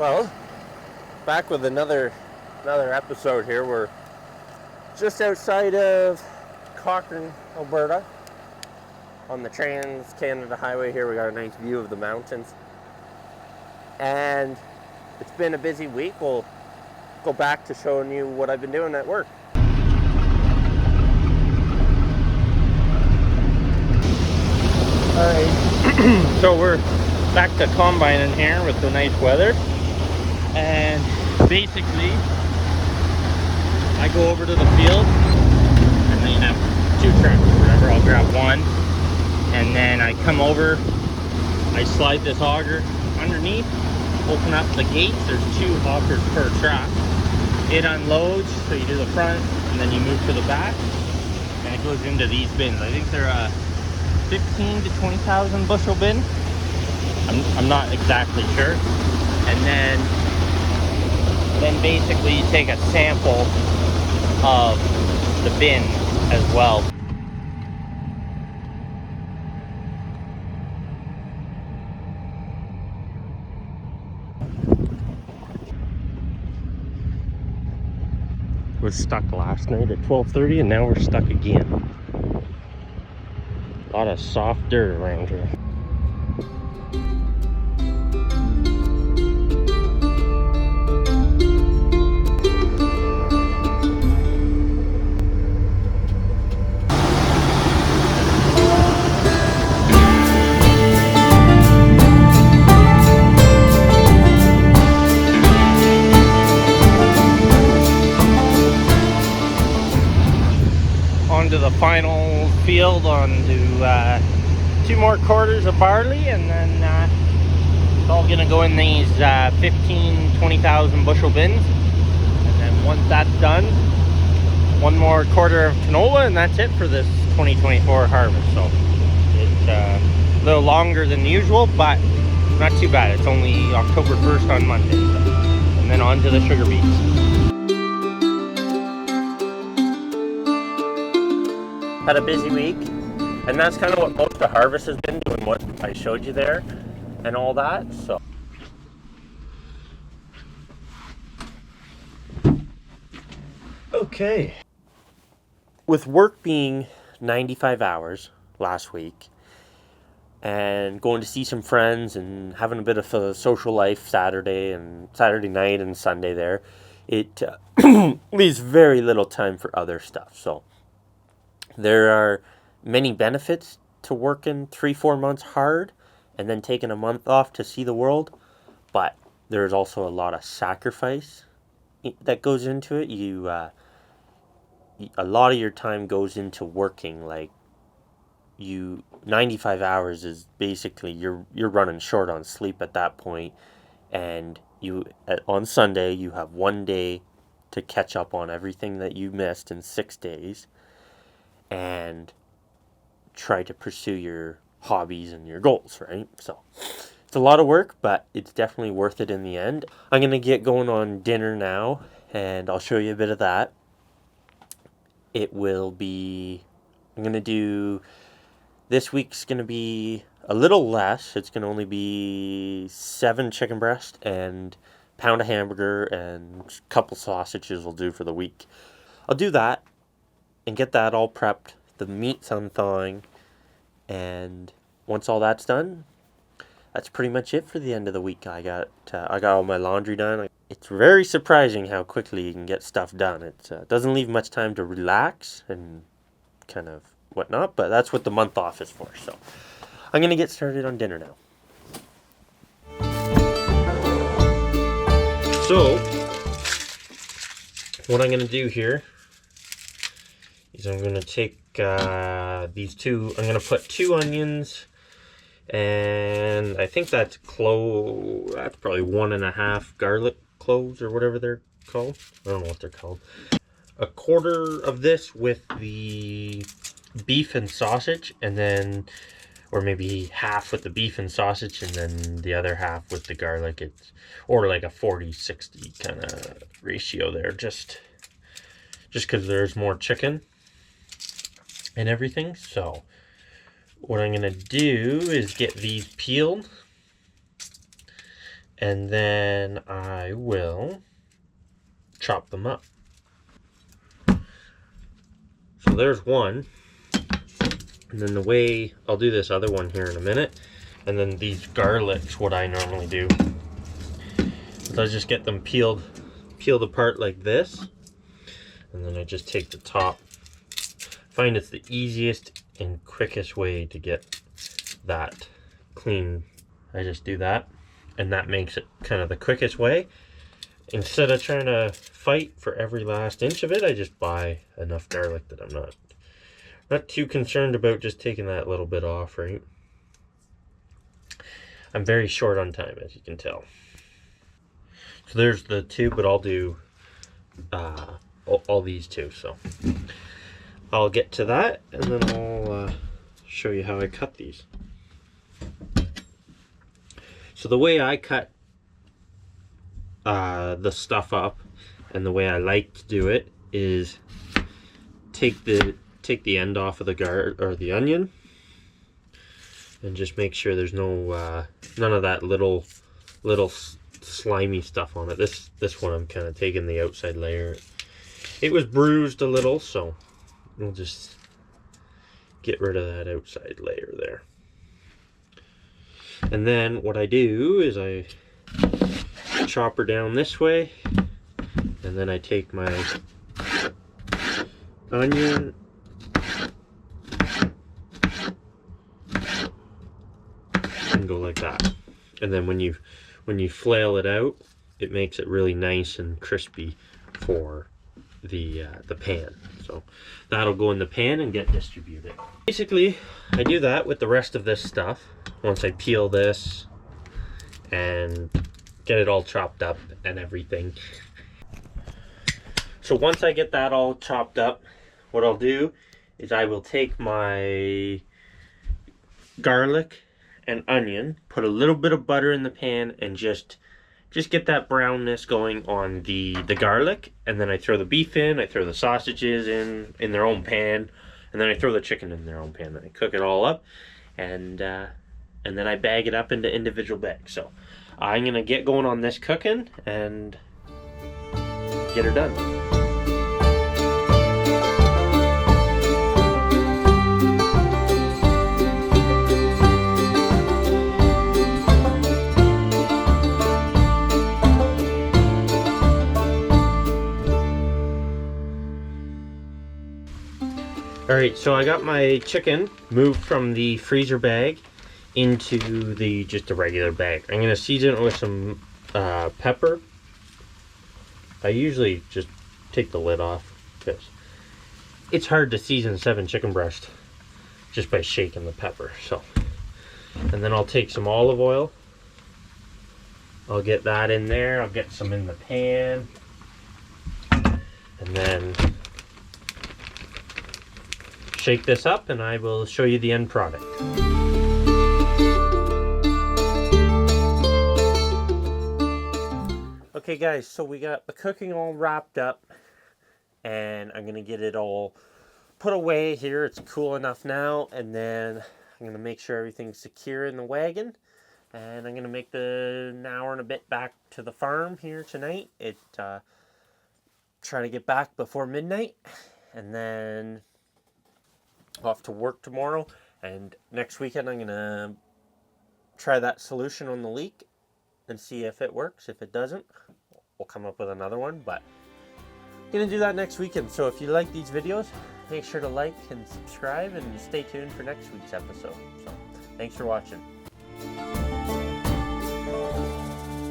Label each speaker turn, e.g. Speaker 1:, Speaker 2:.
Speaker 1: Well, back with another episode here. We're just outside of Cochrane, Alberta, on the Trans-Canada Highway here. We got a nice view of the mountains. And it's been a busy week. We'll go back to showing you what I've been doing at work. Alright, so we're back to combining here with the nice weather. And basically, I go over to the field and they have two trucks or whatever. I'll grab one and then I come over, I slide this auger underneath, open up the gates. There's two augers per truck. It unloads, so you do the front and then you move to the back and it goes into these bins. I think they're a 15 to 20,000 bushel bin. I'm not exactly sure. And then basically you take a sample of the bin as well. Was stuck last night at 12:30 and now we're stuck again. A lot of soft dirt around here. Onto the final field, onto two more quarters of barley, and then it's all gonna go in these 20,000 bushel bins. And then once that's done, one more quarter of canola, and that's it for this 2024 harvest. So it's a little longer than usual, but not too bad. It's only October 1st on Monday, so. And then on to the sugar beets. Had a busy week, and that's kind of what most of the harvest has been, doing what I showed you there and all that. So okay, with work being 95 hours last week and going to see some friends and having a bit of a social life Saturday night and Sunday there, it leaves very little time for other stuff. So there are many benefits to working 3-4 months hard and then taking a month off to see the world, but there's also a lot of sacrifice that goes into it. A lot of your time goes into working. Like 95 hours is basically you're running short on sleep at that point, and on Sunday you have one day to catch up on everything that you missed in 6 days and try to pursue your hobbies and your goals, right? So it's a lot of work, but it's definitely worth it in the end. I'm going to get going on dinner now, and I'll show you a bit of that. I'm going to do, this week's going to be a little less. It's going to only be 7 chicken breast and pound of hamburger and a couple sausages will do for the week. I'll do that and get that all prepped, the meat's unthawing, and once all that's done, that's pretty much it for the end of the week. I got all my laundry done. It's very surprising how quickly you can get stuff done. It doesn't leave much time to relax and kind of whatnot, but that's what the month off is for. So I'm going to get started on dinner now. So what I'm going to do here is I'm going to take these two, I'm going to put 2 onions, and I think that's probably 1.5 garlic cloves or whatever they're called. I don't know what they're called. A quarter of this with the beef and sausage, and then, or maybe half with the beef and sausage, and then the other half with the garlic. Or like a 40-60 kind of ratio there, just because there's more chicken and everything. So what I'm gonna do is get these peeled and then I will chop them up. So there's one, and then the way I'll do this other one here in a minute, and then these garlics, what I normally do is I just get them peeled apart like this, and then I just take the top. Find it's the easiest and quickest way to get that clean. I just do that, and that makes it kind of the quickest way. Instead of trying to fight for every last inch of it, I just buy enough garlic that I'm not too concerned about just taking that little bit off, right? I'm very short on time, as you can tell. So there's the two, but I'll do all these two. So I'll get to that, and then I'll show you how I cut these. So the way I cut the stuff up, and the way I like to do it, is take the end off of the onion, and just make sure there's no none of that little slimy stuff on it. This one I'm kind of taking the outside layer. It was bruised a little, so we'll just get rid of that outside layer there. And then what I do is I chop her down this way, and then I take my onion and go like that. And then when you flail it out, it makes it really nice and crispy for the pan. So that'll go in the pan and get distributed. Basically, I do that with the rest of this stuff. Once I peel this and get it all chopped up and everything. So once I get that all chopped up, what I'll do is I will take my garlic and onion, put a little bit of butter in the pan, and just get that brownness going on the garlic, and then I throw the beef in, I throw the sausages in their own pan, and then I throw the chicken in their own pan, and I cook it all up, and then I bag it up into individual bags. So I'm gonna get going on this cooking and get her done. Alright, so I got my chicken moved from the freezer bag into just a regular bag. I'm going to season it with some pepper. I usually just take the lid off because it's hard to season 7 chicken breast just by shaking the pepper. So, and then I'll take some olive oil. I'll get that in there. I'll get some in the pan. And then shake this up, and I will show you the end product. Okay guys, so we got the cooking all wrapped up, and I'm gonna get it all put away here. It's cool enough now, and then I'm gonna make sure everything's secure in the wagon, and I'm gonna make an hour and a bit back to the farm here tonight. Try to get back before midnight, and then off to work tomorrow. And next weekend I'm gonna try that solution on the leak and see if it works. If it doesn't, we'll come up with another one, but I'm gonna do that next weekend. So if you like these videos, make sure to like and subscribe, and stay tuned for next week's episode. So thanks for watching.